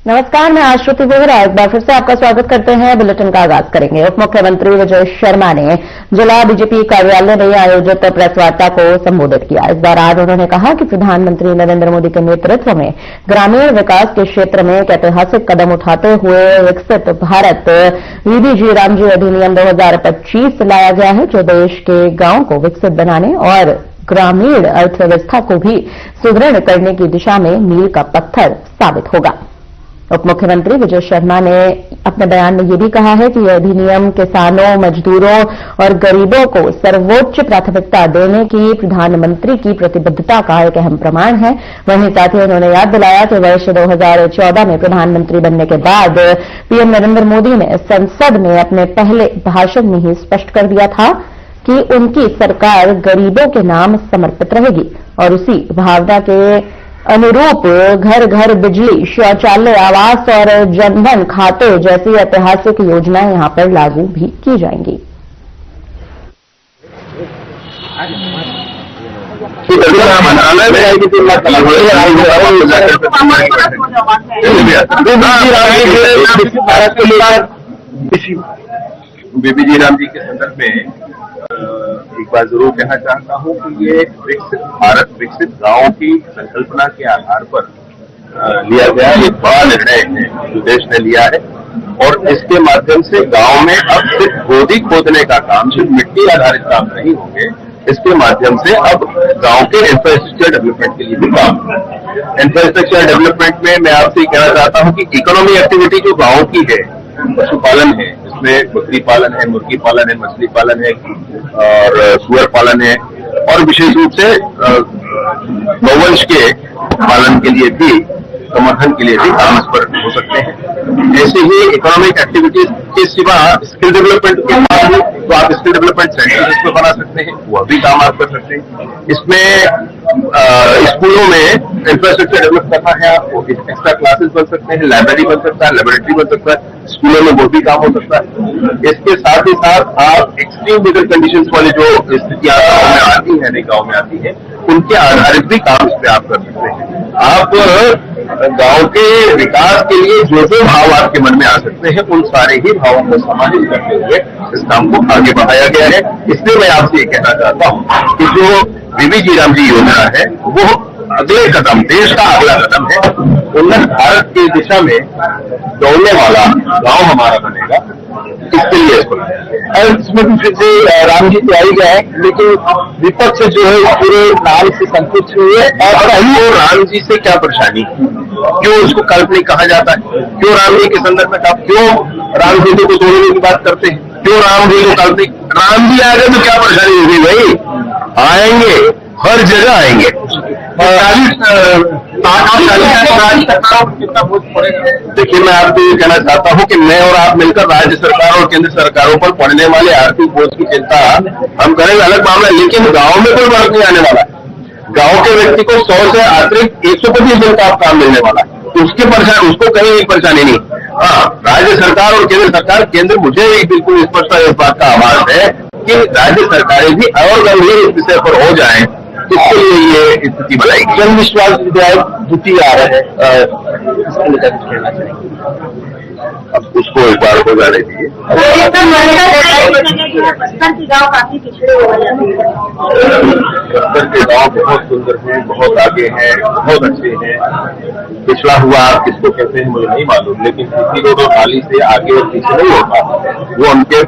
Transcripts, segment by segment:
नमस्कार, मैं आश्रुति बेहरा एक बार फिर से आपका स्वागत करते हैं। बुलेटिन का आगाज करेंगे। उप मुख्यमंत्री विजय शर्मा ने जिला बीजेपी कार्यालय में आयोजित प्रेस वार्ता को संबोधित किया। इस दौरान उन्होंने कहा कि प्रधानमंत्री नरेंद्र मोदी के नेतृत्व में ग्रामीण विकास के क्षेत्र में एक ऐतिहासिक कदम उठाते हुए विकसित भारत वीबीजी रामजी अधिनियम 2025 लाया गया है, जो देश के गांव को विकसित बनाने और ग्रामीण अर्थव्यवस्था को भी सुदृढ़ करने की दिशा में मील का पत्थर साबित होगा। उप मुख्यमंत्री विजय शर्मा ने अपने बयान में यह भी कहा है कि यह अधिनियम किसानों, मजदूरों और गरीबों को सर्वोच्च प्राथमिकता देने की प्रधानमंत्री की प्रतिबद्धता का एक अहम प्रमाण है। वहीं साथ ही उन्होंने याद दिलाया कि वर्ष 2014 में प्रधानमंत्री बनने के बाद पीएम नरेंद्र मोदी ने संसद में अपने पहले भाषण में ही स्पष्ट कर दिया था कि उनकी सरकार गरीबों के नाम समर्पित रहेगी और उसी भावना के अनुरूप घर घर बिजली, शौचालय, आवास और जनधन खाते जैसी ऐतिहासिक योजनाएं यहां पर लागू भी की जाएंगी। बीबीजी राम जी के संदर्भ में एक बार जरूर कहना चाहता हूं कि ये विकसित भारत, विकसित गांव की संकल्पना के आधार पर लिया गया एक बड़ा निर्णय है जो देश ने लिया है। और इसके माध्यम से गांव में अब सिर्फ गोदी खोदने का काम, सिर्फ मिट्टी आधारित काम नहीं होंगे। इसके माध्यम से अब गांव के इंफ्रास्ट्रक्चर डेवलपमेंट के लिए भी काम है। इंफ्रास्ट्रक्चर डेवलपमेंट में मैं आपसे कहना चाहता हूं कि इकोनॉमी एक्टिविटी जो गांव की है, पशुपालन है, इसमें बकरी पालन है, मुर्गी पालन है, मछली पालन है और सुअर पालन है, और विशेष रूप से गौवंश के पालन के लिए भी, समर्थन के लिए भी काम इस पर हो सकते हैं। ऐसे ही इकोनॉमिक एक्टिविटीज के सिवा स्किल डेवलपमेंट के बाद तो आप स्किल डेवलपमेंट सेंटर इसमें बना सकते हैं, वह भी काम आप कर सकते हैं। इसमें स्कूलों में इंफ्रास्ट्रक्चर डेवलप करना है, आपको एक्स्ट्रा क्लासेस बन सकते हैं, लाइब्रेरी बन सकता है, लेबोरेटरी बन सकता है, स्कूलों में वो भी काम हो सकता है। इसके साथ ही साथ आप एक्सट्रीम वेदर कंडीशंस वाली जो स्थितियां गाँव में आती है, गाँव में आती है, उनके आधारित भी काम इस पे आप कर सकते हैं। आप गांव के विकास के लिए जो जो भाव आपके मन में आ सकते हैं, उन सारे ही भावों को समाहित करते हुए इस काम को आगे बढ़ाया गया है। इसलिए मैं आपसे ये कहना चाहता हूं कि जो बीबीजी राम जी योजना है वो अगले कदम, देश का अगला कदम है। उन्नत भारत की दिशा में दौड़ने वाला गांव हमारा बनेगा, इसके लिए इसको इसमें भी फिर से राम जी तो आई गए, लेकिन विपक्ष जो है पूरे नाम से संतुष्ट हुए। और राम जी से क्या परेशानी, क्यों उसको काल्पनिक कहा जाता है, क्यों राम जी के संदर्भ में क्यों राम जी को तोड़ने की बात करते हैं, क्यों राम जी को काल्पनिक? राम जी आ गए तो क्या परेशानी होगी भाई? आएंगे, हर जगह आएंगे। देखिए, मैं आपको ये कहना चाहता हूँ कि मैं और आप मिलकर राज्य सरकार और केंद्र सरकारों पर पड़ने वाले आर्थिक बोझ की चिंता हम करेंगे, अलग मामला, लेकिन गांव में कोई फर्क नहीं आने वाला। गांव के व्यक्ति को 100 से अतिरिक्त 125 दिन का काम मिलने वाला, उसके परेशान, उसको कहीं एक परेशानी नहीं। हाँ, राज्य सरकार और केंद्र सरकार, केंद्र मुझे बिल्कुल स्पष्ट इस बात का आभास है कि राज्य सरकारें भी और गंभीर इस विषय पर हो जाएं, इसके लिए ये स्थिति बनाएगी। जन विश्वास विधायक जुटी आ रहे हैं, इसके लिए कहना चाहिए, अब उसको एक बार हो जाने दीजिए। बस्तर के गाँव काफी पिछड़े हो गए हैं। बस्तर के गाँव बहुत सुंदर हैं, बहुत आगे हैं, बहुत अच्छे हैं। पिछड़ा हुआ आप किसको कहते हैं मुझे नहीं मालूम, लेकिन किसी को तो थाली से आगे और पीछे नहीं होता, वो उनके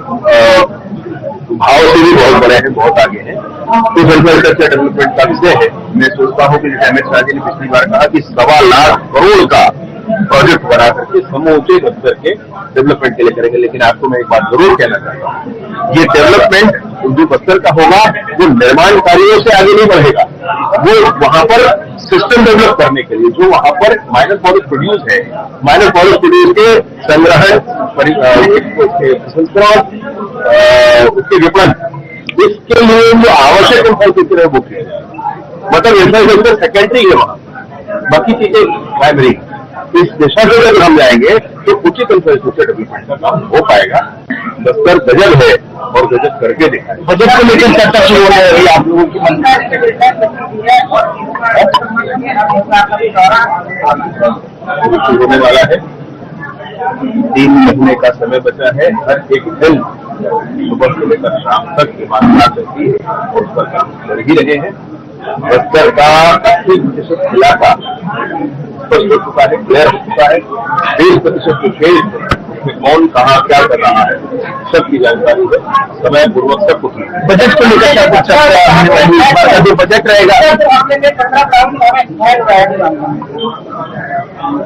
भाव से भी बहुत बड़े हैं, बहुत आगे हैं। तो इंफ्रास्ट्रक्चर डेवलपमेंट का विषय है। मैं सोचता हूँ कि अमित शाह जी ने पिछली बार कहा कि 1.25 लाख करोड़ का प्रोजेक्ट बना करके समूचे बस्तर के डेवलपमेंट के लिए करेंगे। लेकिन आपको मैं एक बात जरूर कहना चाहता हूँ, ये डेवलपमेंट जो बस्तर का होगा वो निर्माण कार्यों से आगे नहीं बढ़ेगा, वो वहां पर सिस्टम डेवलप करने के लिए, जो वहां पर माइनर फॉरेस्ट प्रोड्यूस है, माइनर फॉरेस्ट प्रोड्यूस के संग्रहण, प्रसंस्करण, उसके विपणन, इसके लिए जो आवश्यक इंफ्रास्ट्रक्चर है वो किया जाएगा। मतलब इंफ्रास्ट्रक्चर सेकेंडरी है वहां, बाकी चीजें प्राइमरी। इस दिशा से अगर हम जाएंगे तो उचित इंफ्रास्ट्रक्चर डेवलपमेंट का काम हो पाएगा। बस्तर गजब है और गजब करके दिखाए। बजट को लेकर चर्चा शुरू हो रही है आप लोगों की मन में। शुरू होने वाला है। 3 महीने का समय बचा है। हर एक दिन सुबह से लेकर शाम तक ईमानदार रहती है और उसका काम कर ही रहे हैं। बस्तर का 80% इलाका स्पष्ट हो चुका है, क्लियर हो चुका है। 20% के खेल कौन कहाँ क्या कर रहा है सबकी जानकारी है, समय पूर्वक सब कुछ है। बजट को लेकर क्या कुछ चर्चा जो बजट रहेगा,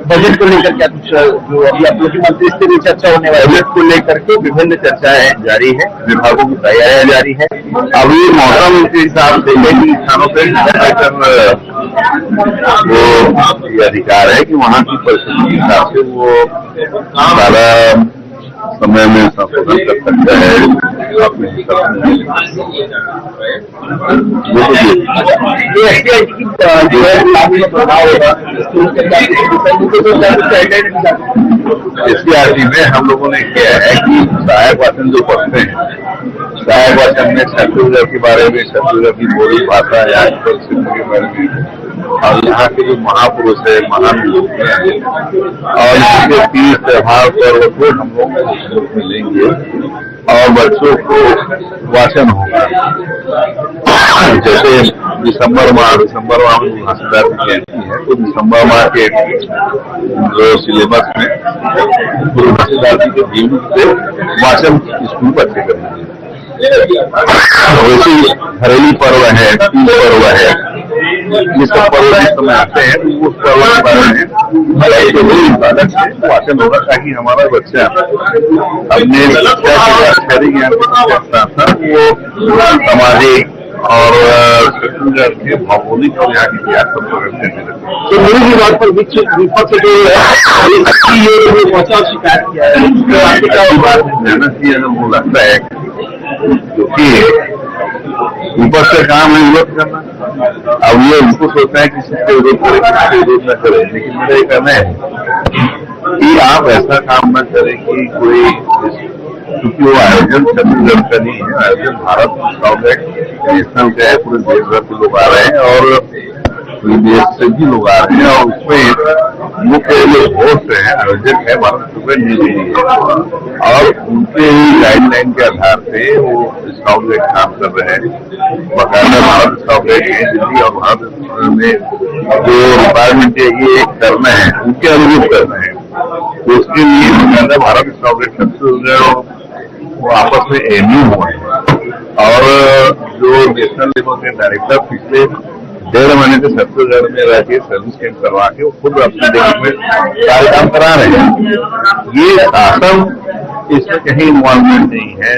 बजट को लेकर क्या कुछ जो अभी आप मुख्यमंत्री से भी चर्चा होने वाली है, बजट को लेकर के विभिन्न चर्चाएं जारी है, विभागों की तैयारियां जारी है। अभी मौसम के हिसाब से कई स्थानों पर वो ये अधिकार है कि वहाँ की परिस्थिति के हिसाब से वो सारा समय में संशोधन कर सकता है। अपने SCRT में हम लोगों ने किया है कि सहायक वाचन जो पढ़ते हैं, सहायक वाचन में छत्तीसगढ़ के बारे में, छत्तीसगढ़ की बोली भाषा या परिस्थिति के बारे में, और यहाँ के जो महापुरुष है, महान लोग हैं, और इसके 30 त्योहार पर्व को हम लोग मिलेंगे और बच्चों को वाचन होगा। जैसे दिसंबर माह में भाषादार की जयंती है, तो दिसंबर माह के जो सिलेबस में भाषादार के जीवन से वाचन स्कूल बच्चे करेंगे। वैसे घरेलू पर्व है, तीज पर्व है, ये सब पर्व जिस समय आते हैं तो उस पर्व के बारे में अलग से वाचन होगा, ताकि हमारा बच्चा अपने शहरी ज्ञान के साथ साथ वो सामाजिक और छत्तीसगढ़ के भौगोलिक और यहाँ की इतिहास सब करते हैं। तो मेरी भी बात पर विपक्ष जो शिकायत किया है, मेहनत की अगर वो लगता है क्योंकि ऊपर से काम है विरोध करना। अब ये उनको सोचना है कि किससे विरोध करे, किससे विरोध न करे, लेकिन मेरा ये कहना है कि आप ऐसा काम न करें कि कोई, क्योंकि वो आयोजन छत्तीसगढ़ का नहीं है, आयोजन भारत नेशनल का है, पूरे देश भर के लोग आ रहे हैं और पूरे देश से भी लोग आ रहे हैं, और उसमें मुख्य जो होस्ट है, आयोजक है, भारत सरकार दी गई है और उनके ही गाइडलाइन के आधार पे वो स्काउट गाइड काम कर रहे हैं। बकायदा भारत स्काउट गाइड है दिल्ली और भारत में जो रिक्वायरमेंट है ये करना है, उनके अनुरूप करना है, तो उसके लिए बकायदा भारत स्काउट गाइड छत्तीसगढ़ वो आपस में एमयू हुए और जो नेशनल लेवल के डायरेक्टर पिछले 1.5 महीने से छत्तीसगढ़ में रह के सर्विस कैंप करवा के वो खुद अपने देश में सारे काम करा रहे हैं। ये शासन इसमें कहीं इन्वॉल्वमेंट नहीं है,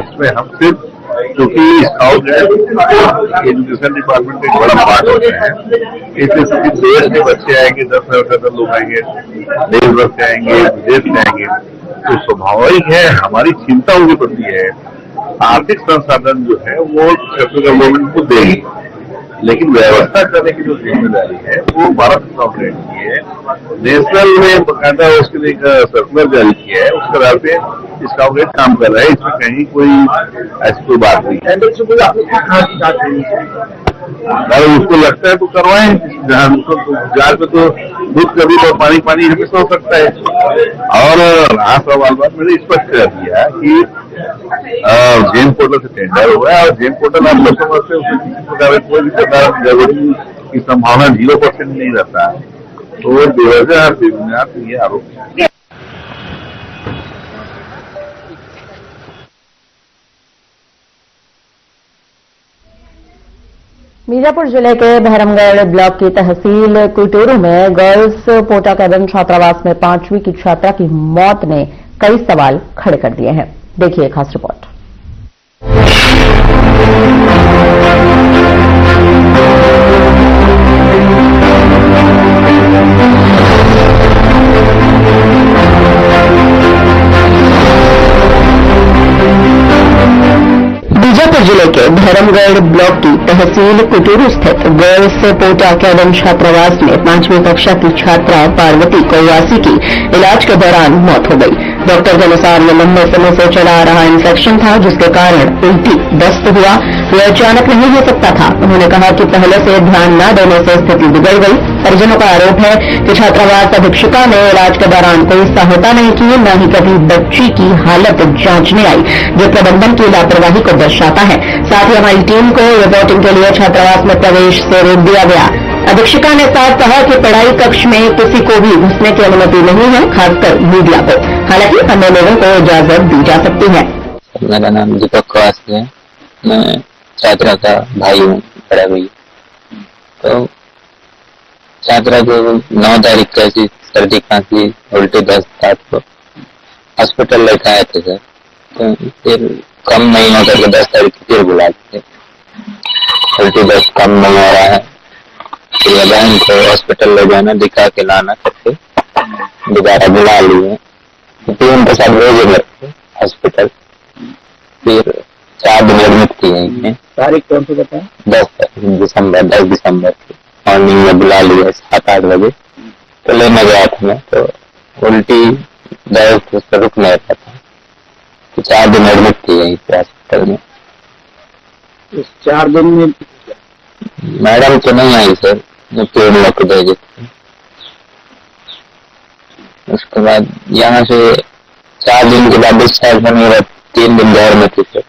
इसमें हम सिर्फ क्योंकि स्काउट एजुकेशन डिपार्टमेंट का एक बड़ा पार्ट होता है, इसलिए देश के बच्चे आएंगे, 10 लोग आएंगे, देश भर से आएंगे, विदेश से आएंगे, तो स्वाभाविक है हमारी चिंता उनके प्रति है। आर्थिक संसाधन जो है वो छत्तीसगढ़ गवर्नमेंट को देगी, लेकिन व्यवस्था करने की जो जिम्मेदारी है वो भारत स्काउट गाइड की है। नेशनल में बकायदा उसके लिए सर्कुलर जारी किया है, उसके आधार पे स्काउट गाइड काम कर रहा है, इसमें कहीं कोई ऐसी कोई बात नहीं है। अगर उसको लगता है तो करवाएं, जाल में तो दूध कभी तो पानी हमेशा हो सकता है। और राष्ट्र सवाल बात मैंने स्पष्ट कर दिया कि जेम पोर्टल से टेंडर हुआ है और जेम पोर्टल आप लोग समझते हैं उसमें किसी प्रकार कोई भी प्रकार जरूरी की संभावना 0% नहीं रहता, तो बेवजह बेबुनियाद ये आरोप है। मिर्जापुर जिले के भैरमगढ़ ब्लॉक की तहसील कुटोरू में गर्ल्स पोटा कैबिन छात्रावास में 5वीं की छात्रा की मौत ने कई सवाल खड़े कर दिए हैं। देखिए खास रिपोर्ट। बीजापुर जिले के भैरमगढ़ ब्लॉक की तहसील कुटूरू स्थित गर्ल्स पोटा कैबिन छात्रावास में 5वीं कक्षा की छात्रा पार्वती कौवासी की इलाज के दौरान मौत हो गई। डॉक्टर के अनुसार ये लंबे समय से चला आ रहा इन्फेक्शन था, जिसके कारण उल्टी दस्त हुआ। यह अचानक नहीं हो सकता था। उन्होंने कहा कि पहले से ध्यान न देने से स्थिति बिगड़ गई। परिजनों का आरोप है कि छात्रावास अधीक्षिका ने इलाज के दौरान कोई सहायता नहीं की, न ही कभी बच्ची की हालत जांचने आई, जो प्रबंधन की लापरवाही को दर्शाता है। साथ ही हमारी टीम को रिपोर्टिंग के लिए छात्रावास में प्रवेश से रोक दिया गया। अधीक्षिका ने साफ कहा कि पढ़ाई कक्ष में किसी को भी घुसने की अनुमति नहीं है, खासकर मीडिया को। हालांकि अन्य लोगों को इजाजत दी जा सकती है। मेरा नाम दीपक कवासी है। मैं छात्रा का भाई हूँ, बड़ा भाई। तो छात्रा को 9 तारीख को ऐसी सर्दी खांसी उल्टी दस्त रात को हॉस्पिटल लेकर आए थे सर। तो फिर कम नहीं होता तो 10 तारीख को फिर बुलाते थे, उल्टी दस्त कम नहीं हो रहा है, फिर बहन को हॉस्पिटल ले जाना, दिखा के लाना करके दोबारा बुला लिए। फिर उनके साथ भेजे गए हॉस्पिटल। फिर 4 दिन एडमिट किए। तारीख कौन सी बताएं? 10 दिसंबर की मॉर्निंग में बुला लिया 7-8 बजे। तो लेने गया था मैं, तो उल्टी दर्द उस पर रुक नहीं रहा था। तो 4 दिन एडमिट किए हॉस्पिटल में। इस 4 दिन में मैडम तो नहीं आई सर, पेड़ लोग भेजे थे। उसके बाद यहाँ से 4 दिन के बाद डिस्चार्ज होने के बाद 3 दिन घर में थी सर।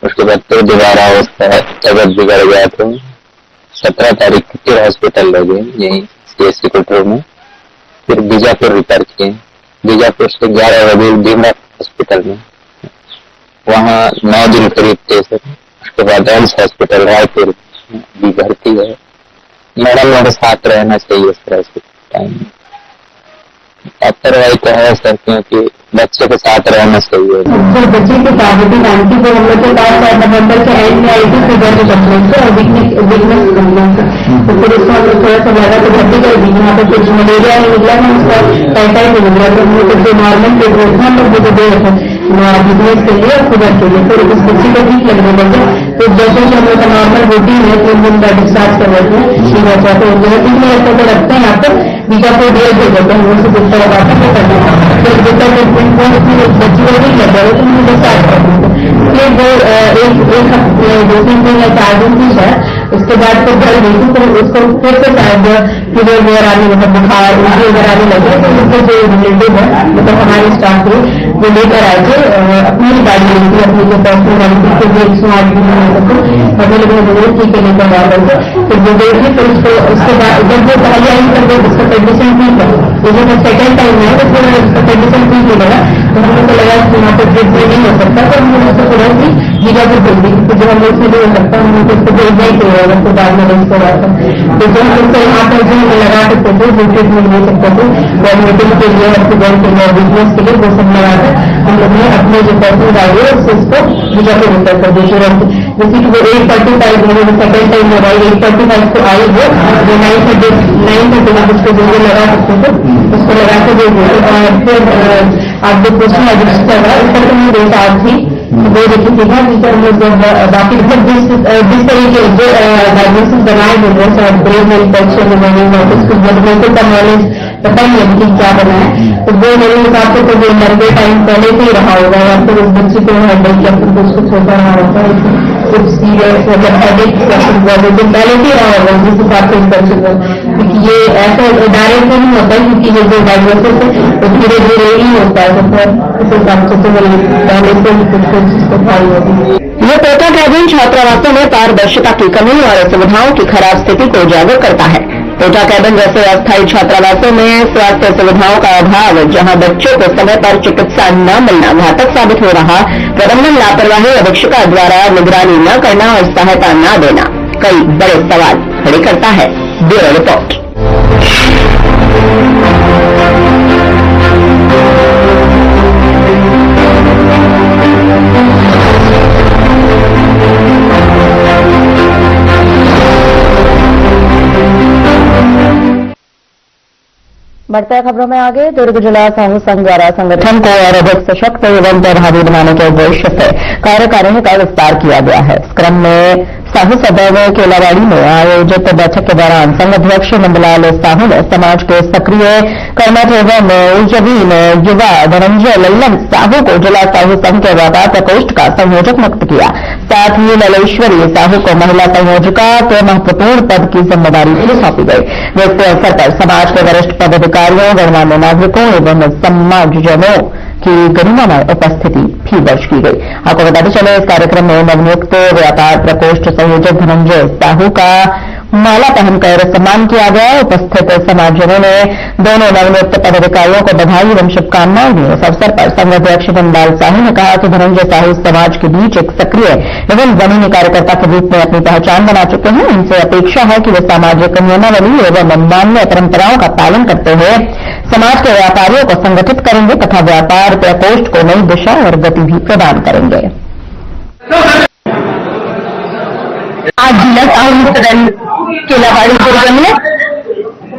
उसके बाद फिर दोबारा उसका तबियत बिगड़ गया, तो 17 तारीख को फिर हॉस्पिटल ले गए, यही CSC कोटरो में। फिर बीजापुर रिफर किए। बीजापुर से 11 बजे भीमराव हॉस्पिटल में, वहाँ 9 दिन करीब थे सर। उसके बाद एम्स हॉस्पिटल रायपुर भी भर्ती है। मैडम मेरे साथ रहना चाहिए सर ऐसे टाइम में। लापरवाही तो है सर, क्योंकि बच्चे के साथ रहना चाहिए। बच्चे की पॉजिटिव आंटी को हम लोग के पास नवंबर के एंड में आई थी, फिगर में कंप्लेंट और वीकनेस कंप्लेंट। तो फिर उसको हम लोग थोड़ा सा लगा तो भर्ती कर दी। यहाँ पे कुछ मलेरिया नहीं निकला ना, उसका टाइफाइड नहीं निकला। तो हम लोग जो नॉर्मल ट्रीटमेंट था हम लोग वो दे रहे थे वीकनेस के लिए और फिगर के लिए। फिर उस बच्चे को ठीक लगने लगे। तो जैसे हम लोग का नॉर्मल रूटीन है 3 दिन का डिस्चार्ज कर रहे थे। ठीक है, तो जैसे 3 दिन तो रखते हैं यहाँ पर बीजापुर DL दे देते हैं, वो से जितना लगा के करना। तो जितना ट्रीटमेंट को बच्ची को नहीं लग रहा है तो मुझे डिस्चार्ज कर देते। फिर वो एक हफ्ते 2-3 दिन या 4 दिन थी शायद। उसके बाद फिर घर गई थी, फिर उसको फिर से शायद फीवर वगैरह आने, मतलब बुखार उल्टी वगैरह आने लगे। तो उसके जो रिलेटिव है, मतलब हमारे स्टाफ थे, वो लेकर आए थे अपनी ही गाड़ी ली थी, अपनी जो पर्सनल गाड़ी थी। फिर वो 108 भी नहीं हो सकते, मतलब लोगों ने बोला ठीक है लेकर आ करके फिर वो गई थी। फिर उसके बाद जब वो पहले आई कर गई उसका कंडीशन ठीक है, तो जब सेकेंड टाइम है तो फिर उसका कंडीशन ठीक नहीं लगा। तो हम लोग को लगा कि यहाँ पर ट्रीटमेंट नहीं हो सकता, तो हम लोग उसको तुरंत ही बीजापुर भेज दी। तो जो हम लोग से नहीं हो सकता, हम लोग उसको भेजना ही चाहिए, उसको बाद में रेस्ट हो रहा था। तो जो हम लोग यहाँ पर जो लगा सकते थे, जो ट्रीटमेंट ले सकते थे, वॉमिटिंग के लिए, ऑक्सीजन के लिए, वीकनेस के लिए, वो सब लगा कर हम लोग ने अपने जो पर्सन गाड़ी है उसको बीजापुर रिफर कर दी तुरंत। जैसे कि वो 8:45 सेकेंड टाइम हो रहा है, 8:45 को आई वो 9:30 आप उसको जो लगा सकते थे उसको लगा के दे दिए। और फिर आप जो पूछना रजिस्टर है उसका तो मेरी डेट आज थी, वो देखी थी ना टीचर में। जब बाकी मतलब जिस तरीके जो डायग्नोसिस बनाए गए ब्रेन इन्फेक्शन उसको मेडिकल का नॉलेज पता ही है कि क्या बना है, तो वो मेरे हिसाब से तो वो लंबे टाइम पहले से ही रहा होगा, या फिर उस बच्चे को हेडेक या फिर कुछ होता रहा होता है, कुछ सीरियस मतलब हेडेक या फिर वॉमिटिंग पहले से ही रहा होगा जिस हिसाब से इन्फेक्शन हो। क्योंकि ये ऐसा डायरेक्ट नहीं होता है, क्योंकि ये जो डायग्नोसिस है वो धीरे धीरे ही होता है। तो फिर इस हिसाब से तो पहले से ही कुछ चीज भारी होती है। ये पोटा कैबिन छात्रावासों में पारदर्शिता की कमी और सुविधाओं की खराब स्थिति को उजागर करता है। पोटा कैबिन जैसे अस्थायी छात्रावासों में स्वास्थ्य सुविधाओं का अभाव, जहां बच्चों को समय पर चिकित्सा न मिलना घातक साबित हो रहा, प्रबंधन लापरवाही, अधीक्षिका द्वारा निगरानी न करना और सहायता न देना कई बड़े सवाल खड़े करता है। Bureau report. बढ़ते हैं खबरों में आगे। दुर्ग जिला साहू संघ द्वारा संगठन को और अधिक सशक्त एवं प्रभावी बनाने के उद्देश्य से कार्यकारिणी का विस्तार किया गया है। इस क्रम में साहू सदर केलावाड़ी में आयोजित बैठक के दौरान संघ अध्यक्ष नंदलाल साहू ने समाज के सक्रिय कर्मठ एवं ऊर्जावीन युवा धनंजय लल्लन साहू को जिला साहू संघ के व्यापार प्रकोष्ठ का संयोजक नियुक्त किया। साथ ही ललेश्वरी साहू को महिला संयोजिका के महत्वपूर्ण पद की जिम्मेदारी भी सौंपी गई। इस अवसर पर समाज के वरिष्ठ पदाधिकारियों, गणमान्य नागरिकों एवं समाजजनों की गरिमामय उपस्थिति भी दर्ज की गई। आपको बताते चले, इस कार्यक्रम में नवनियुक्त व्यापार प्रकोष्ठ संयोजक धनंजय साहू का माला पहनकर सम्मान किया गया। उपस्थित समाजजनों ने दोनों नवनियुक्त पदाधिकारियों को बधाई एवं शुभकामनाएं दी। इस अवसर पर संघ अध्यक्ष नंदलाल साहू ने कहा कि धनंजय साहू समाज के बीच एक सक्रिय एवं जमीनी कार्यकर्ता के रूप में अपनी पहचान बना चुके हैं। इनसे अपेक्षा है कि वे सामाजिक नियमावली एवं मान्य परंपराओं का पालन करते हुए समाज के व्यापारियों को संगठित करेंगे तथा व्यापार प्रकोष्ठ को नई दिशा और गति भी प्रदान करेंगे। आज जिला साहू सदन केलावाड़ी दुर्ग में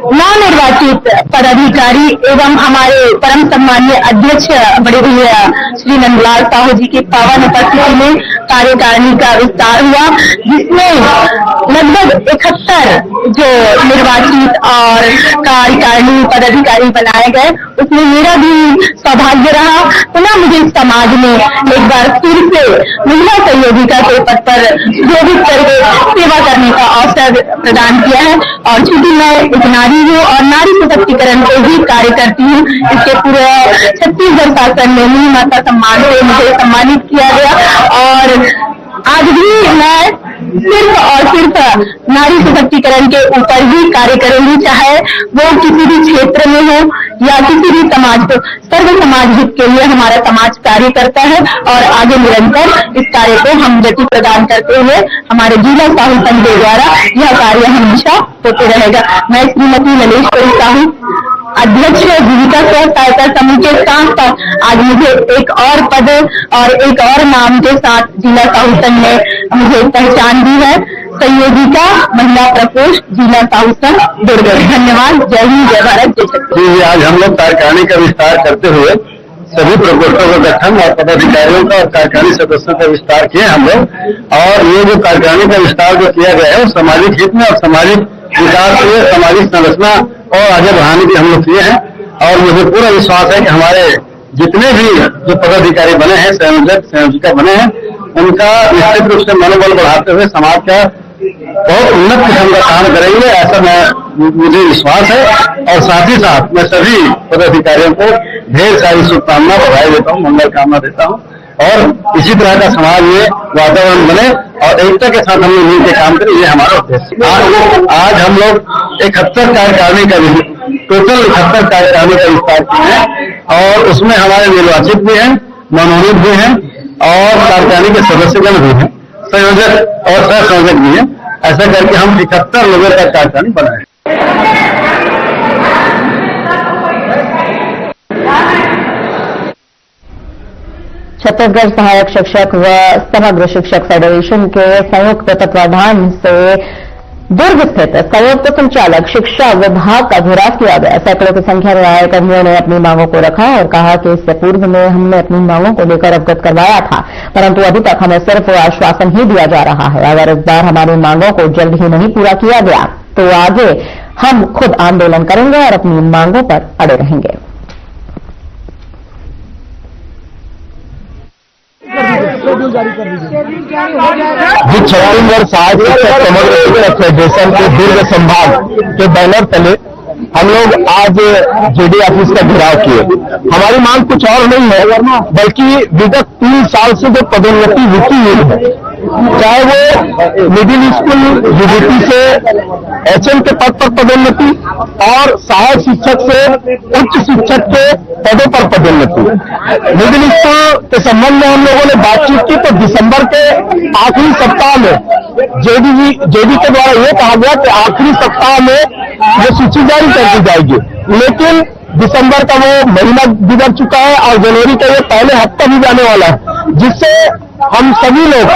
नवनिर्वाचित पदाधिकारी एवं हमारे परम सम्मानीय अध्यक्ष बड़े भैया श्री नंदलाल साहू जी की पावन उपस्थिति में कार्यकारिणी का विस्तार हुआ, जिसमें लगभग 71 जो निर्वाचित और कार्यकारिणी पदाधिकारी बनाए गए, उसमें मेरा भी सौभाग्य रहा। पुनः मुझे समाज में एक बार फिर से महिला सहयोगिका के पद पर सुशोभित करके सेवा करने का अवसर प्रदान किया है। और चूंकि मैं एक नारी हूँ और नारी सशक्तिकरण के ही कार्य करती हूँ, इसके पूरे छत्तीसगढ़ शासन में मुनि माता सम्मान से मुझे सम्मानित किया गया। और आज भी मैं सिर्फ और सिर्फ नारी सशक्तिकरण के ऊपर ही कार्य करूंगी, चाहे वो किसी भी क्षेत्र में हो या किसी भी समाज को। सर्व समाज हित के लिए हमारा समाज कार्य करता है और आगे निरंतर इस कार्य को हम गति प्रदान करते हुए हमारे जिला साहू संघ के द्वारा यह कार्य हमेशा होते रहेगा। मैं श्रीमती ललेश्वरी साहू, अध्यक्ष जीविका स्व सहायता समूह के साथ साथ आज मुझे एक और पद और एक और नाम के साथ जिला साहू संघ ने मुझे पहचान दी है, संयोजिका महिला प्रकोष्ठ जिला साहू संघ दुर्ग। धन्यवाद। जय हिंद, जय भारत, जय छत्तीसगढ़। आज हम लोग कार्यकारिणी का विस्तार करते हुए सभी प्रकोष्ठों का गठन और पदाधिकारियों का और कार्यकारिणी सदस्यों का विस्तार किए हम लोग। और ये जो कार्यकारिणी का विस्तार जो किया गया है, सामाजिक हित में और सामाजिक विकास के, सामाजिक संरचना और आगे बढ़ाने के हम लोग किए हैं। और मुझे पूरा विश्वास है कि हमारे जितने भी जो पदाधिकारी बने हैं, संयोजक संयोजिका बने हैं, उनका निश्चित रूप से मनोबल बढ़ाते हुए समाज का बहुत उन्नत किस्म का काम करेंगे, ऐसा मुझे विश्वास है। और साथ ही साथ मैं सभी पदाधिकारियों को ढेर सारी शुभकामना बधाई देता हूँ, मंगल कामना देता हूँ। और इसी तरह का समाज में वातावरण बने और एकता के साथ हम लोग मिलकर काम करें, ये हमारा उद्देश्य। आज हम लोग 71 कार्यकारिणी का टोटल 71 कार्यकारिणी का विस्तार किए हैं और उसमें हमारे निर्वाचित भी हैं, मनोनीत भी हैं और कार्यकारिणी के सदस्यगण भी हैं, संयोजक और सह संयोजक भी हैं। ऐसा करके हम 71 लोगों का कार्यकारिणी बनाए। छत्तीसगढ़ सहायक शिक्षक व समग्र शिक्षक फेडरेशन के संयुक्त तत्वाधान से दुर्ग स्थित संयुक्त संचालक शिक्षा विभाग का घेराव किया गया। सैकड़ों की संख्या में आए कर्मियों ने अपनी मांगों को रखा और कहा कि इससे पूर्व में हमने अपनी मांगों को लेकर अवगत करवाया था, परंतु अभी तक हमें सिर्फ आश्वासन ही दिया जा रहा है। अगर इस बार हमारी मांगों को जल्द ही नहीं पूरा किया गया तो आगे हम खुद आंदोलन करेंगे और अपनी मांगों पर अड़े रहेंगे। छत्तीसगढ़ सहायक शिक्षक समग्र शिक्षक फेडरेशन के दुर्ग संभाग के बैनर तले हम लोग आज जेडी ऑफिस का घेराव किए। हमारी मांग कुछ और नहीं है, बल्कि विगत 3 साल से जो पदोन्नति रुकी हुई है, चाहे वो मिडिल स्कूल यूडीटी से एचएम के पद पर पदोन्नति और सहायक शिक्षक से उच्च शिक्षक के पदों पर पदोन्नति। मिडिल स्कूल के संबंध में हम लोगों ने बातचीत की तो दिसंबर के आखिरी सप्ताह में जेडी के द्वारा ये कहा गया कि आखिरी सप्ताह में वो सूची जारी कर दी जाएगी, लेकिन दिसंबर का वो महीना गुजर चुका है और जनवरी का ये पहले हफ्ता भी जाने वाला है, जिससे हम सभी लोग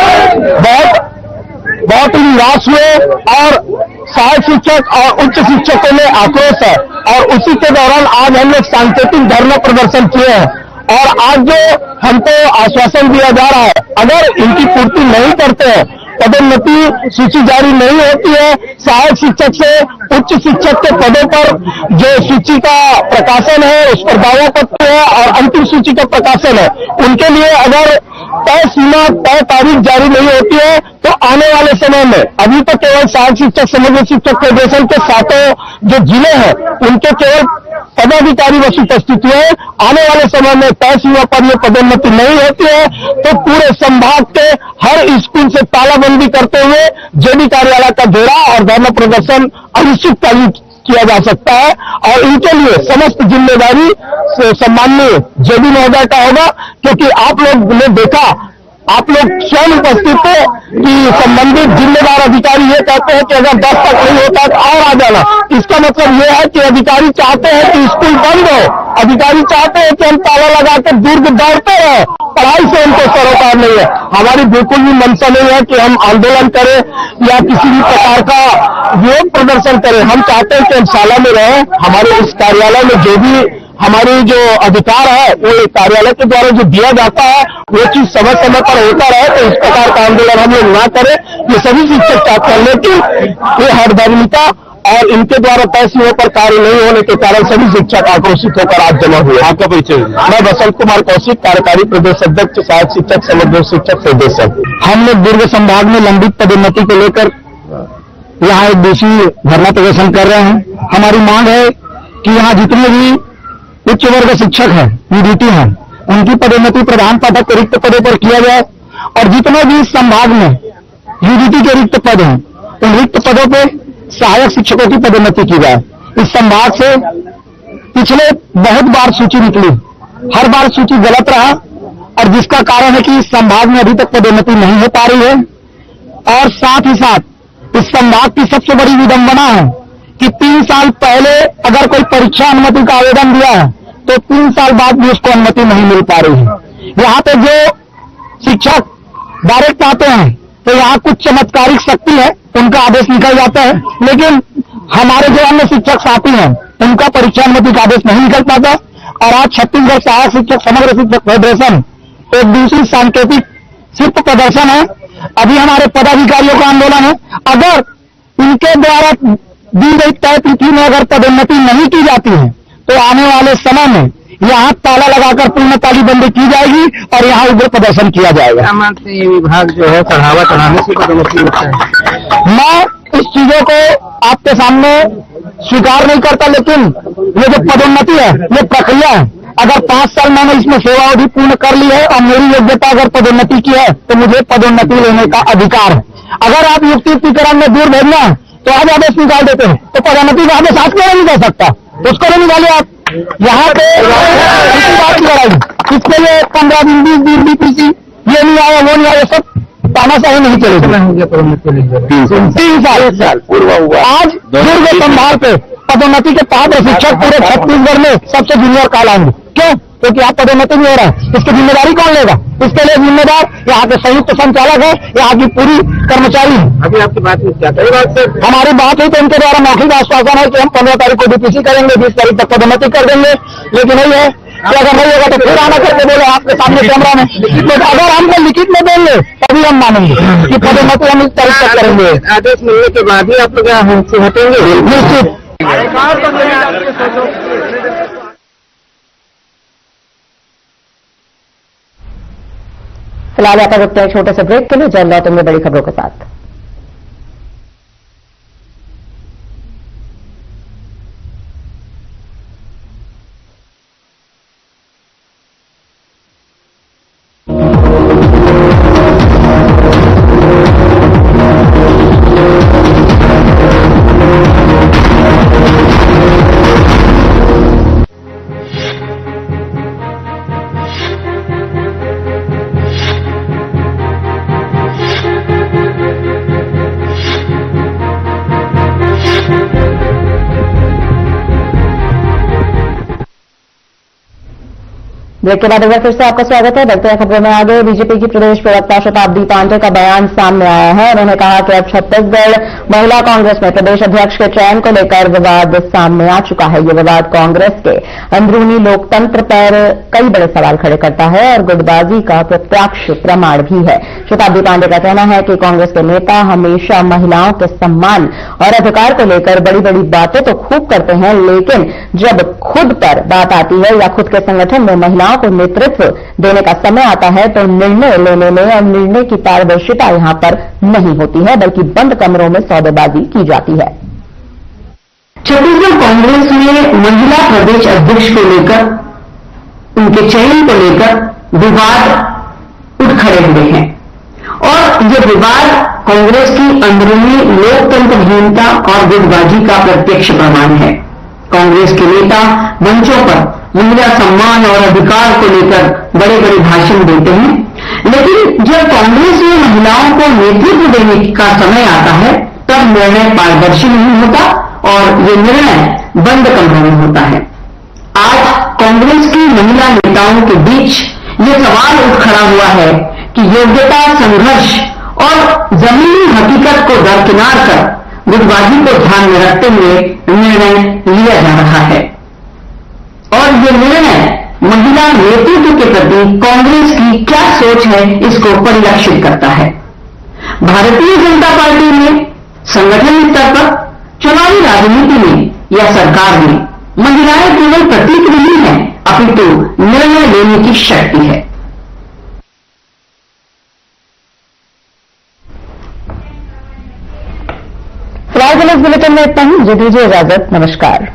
बहुत निराश हुए और सहायक शिक्षक और उच्च शिक्षकों में आक्रोश है और उसी के दौरान आज हम लोग सांकेतिक धरना प्रदर्शन किए हैं। और आज जो हमको आश्वासन दिया जा रहा है, अगर इनकी पूर्ति नहीं करते हैं, पदोन्नति सूची जारी नहीं होती है, सहायक शिक्षक से उच्च शिक्षक के पदों पर जो सूची का प्रकाशन है उस पर दावा पत्र है और अंतिम सूची का प्रकाशन है, उनके लिए अगर तय सीमा तय तारीख जारी नहीं होती है तो आने वाले समय में, अभी तो केवल सहायक शिक्षक समग्र शिक्षक फेडरेशन के 7 जो जिले हैं उनके केवल पदाधिकारी बस उपस्थित हुए, आने वाले समय में तय सीमा पर यह पदोन्नति नहीं होती है तो पूरे संभाग के हर स्कूल से तालाबंदी करते हुए जेडी कार्यालय का घेरा और धरना प्रदर्शन अनिश्चितकालीन किया जा सकता है। और इनके लिए समस्त जिम्मेदारी सम्माननीय जेडी महोदय का होगा, क्योंकि आप लोग ने देखा, आप लोग स्वयं उपस्थित थे कि संबंधित जिम्मेदार अधिकारी ये कहते हैं कि अगर 10 तक नहीं होता तो और आ जाना। इसका मतलब ये है कि अधिकारी चाहते हैं कि स्कूल बंद हो, अधिकारी चाहते हैं कि हम ताला लगा के दुर्ग दौड़ते रहे, पढ़ाई से उनको सरोकार नहीं है। हमारी बिल्कुल भी मंशा नहीं है कि हम आंदोलन करें या किसी भी प्रकार का विरोध प्रदर्शन करें। हम चाहते हैं कि हम शाला में रहें, हमारे इस कार्यालय में जो भी हमारी जो अधिकार है वो कार्यालय के द्वारा जो दिया जाता है वो चीज समय समय पर होता रहे, तो इस प्रकार का आंदोलन हम लोग ना करें, ये सभी शिक्षक चाहते हैं। लेकिन ये हड़बड़ीता और इनके द्वारा तय सीमा पर कार्य नहीं होने के कारण सभी शिक्षक आक्रोशित होकर आज जमा हुए। आपका परिचय? मैं बसंत कुमार कौशिक, कार्यकारी प्रदेश अध्यक्ष सहायक शिक्षक समग्र शिक्षक फेडरेशन। हम लोग दुर्ग संभाग में लंबित पदोन्नति को लेकर यहाँ एक दूसरी धरना प्रदर्शन कर रहे हैं। हमारी मांग है कि यहाँ जितने भी उच्च वर्ग शिक्षक हैं, यूडीटी हैं, उनकी पदोन्नति प्रधान पाठक के रिक्त पदों पर किया जाए और जितने भी संभाग में यूडीटी के रिक्त पद हैं उन रिक्त पदों पे सहायक शिक्षकों की पदोन्नति की जाए। इस संभाग से पिछले बहुत बार सूची निकली, हर बार सूची गलत रहा और जिसका कारण है कि इस संभाग में अभी तक पदोन्नति नहीं हो पा रही है। और साथ ही साथ इस संभाग की सबसे बड़ी विडंबना है कि 3 साल पहले अगर कोई परीक्षा अनुमति का आवेदन दिया है तो 3 साल बाद भी उसको अनुमति नहीं मिल पा रही है। यहाँ पे जो शिक्षक डायरेक्ट आते हैं तो यहाँ कुछ चमत्कारिक शक्ति है, उनका आदेश निकल जाता है, लेकिन हमारे जो अन्य शिक्षक साथी हैं उनका परीक्षा अनुमति का आदेश नहीं निकल पाता। और आज छत्तीसगढ़ सहायक शिक्षक समग्र शिक्षक फेडरेशन एक दूसरी सांकेतिक शिल्प प्रदर्शन है। अभी हमारे पदाधिकारियों का आंदोलन है, अगर इनके द्वारा दी गई तय तिथि में अगर पदोन्नति नहीं की जाती है तो आने वाले समय में यहाँ ताला लगाकर पूर्ण तालीबंदी की जाएगी और यहाँ उग्र प्रदर्शन किया जाएगा। ये विभाग जो है चढ़ावा चढ़ाने से पदोन्नति होता है। मैं इस चीजों को आपके सामने स्वीकार नहीं करता, लेकिन ये जो पदोन्नति है ये प्रक्रिया है। अगर 5 साल मैंने इसमें सेवा अवधि पूर्ण कर ली है और मेरी योग्यता अगर पदोन्नति की है तो मुझे पदोन्नति लेने का अधिकार है। अगर आप युक्तिकरण में दूर भेजना है तो आज आदेश निकाल देते हैं, तो पदोन्नति का आदेश आज क्यों नहीं कर सकता? उसको नहीं निकाले आप। यहाँ पे बात की लड़ाई इसके लिए 15 दिन 20 दिन बीपीसी ये नहीं आया वो नहीं आया, सब तानाशाही नहीं चलेगी। 3 साल पूर्व हुआ। आज दुर्ग संभाग पे पदोन्नति के पात्र शिक्षक पूरे छत्तीसगढ़ में सबसे जूनियर कहलाएंगे। क्यों? क्योंकि आप पदोन्नति नहीं हो रहा है, इसकी जिम्मेदारी कौन लेगा? इसके लिए जिम्मेदार यहाँ के संयुक्त संचालक है, यहाँ की पूरी कर्मचारी है। अभी आपकी बात क्या बात सर? हमारी बात हुई तो इनके द्वारा मौखिक आश्वासन है कि हम 15 तारीख को डीपीसी करेंगे, 20 तारीख तक पदोन्नति कर देंगे, लेकिन नहीं है कि अगर नहीं होगा तो फिर आना करके बोले आपके सामने कैमरा में। तो अगर हमको लिखित में देंगे तभी हम मानेंगे कि पदोन्नति हम इस तारीख तक करेंगे। आदेश मिलने के बाद ही आप लोग यहाँ से हटेंगे? निश्चित। फिलहाल यहाँ पर रुकते हैं छोटे से ब्रेक के लिए, जल्द लौटेंगे बड़ी खबरों के साथ। ब्रेक के बाद एक बार फिर से आपका स्वागत है। बढ़ते हैं खबरों में आगे। बीजेपी की प्रदेश प्रवक्ता शताब्दी पांडे का बयान सामने आया है। उन्होंने कहा कि अब छत्तीसगढ़ महिला कांग्रेस में प्रदेश अध्यक्ष के चयन को लेकर विवाद सामने आ चुका है। ये विवाद कांग्रेस के अंदरूनी लोकतंत्र पर कई बड़े सवाल खड़े करता है और गुटबाजी का प्रत्यक्ष प्रमाण भी है। शताब्दी पांडे का कहना है कि कांग्रेस के नेता हमेशा महिलाओं के सम्मान और अधिकार को लेकर बड़ी बड़ी बातें तो खूब करते हैं, लेकिन जब खुद पर बात आती है या खुद के संगठन में महिलाओं को नेतृत्व देने का समय आता है तो निर्णय लेने में और निर्णय की पारदर्शिता यहां पर नहीं होती है, बल्कि बंद कमरों में सौदेबाजी की जाती है। छत्तीसगढ़ कांग्रेस में महिला प्रदेश अध्यक्ष को लेकर, उनके चयन को लेकर विवाद उठ खड़े हुए हैं और ये विवाद कांग्रेस की अंदरूनी लोकतंत्रहीनता और गुटबाजी का प्रत्यक्ष प्रमाण है। कांग्रेस के नेता मंचों पर महिला सम्मान और अधिकार को लेकर बड़े बड़े भाषण देते हैं, लेकिन जब कांग्रेस में महिलाओं को नेतृत्व देने का समय आता है तब निर्णय पारदर्शी नहीं होता और ये निर्णय बंद कमरों में होता है। आज कांग्रेस की महिला नेताओं के बीच ये सवाल उठ खड़ा हुआ है कि योग्यता, संघर्ष और जमीनी हकीकत को दरकिनार कर गुटबाजी को ध्यान में रखते हुए निर्णय लिया जा रहा है और ये निर्णय महिला नेतृत्व के प्रति कांग्रेस की क्या सोच है इसको परिलक्षित करता है। भारतीय जनता पार्टी में संगठन स्तर पर, चुनावी राजनीति में या सरकार में महिलाएं केवल प्रतीक नहीं है, अपितु निर्णय लेने की शक्ति है। फिलहाल इस बुलेटिन में इतना ही। मुझे दीजिए इजाजत। नमस्कार।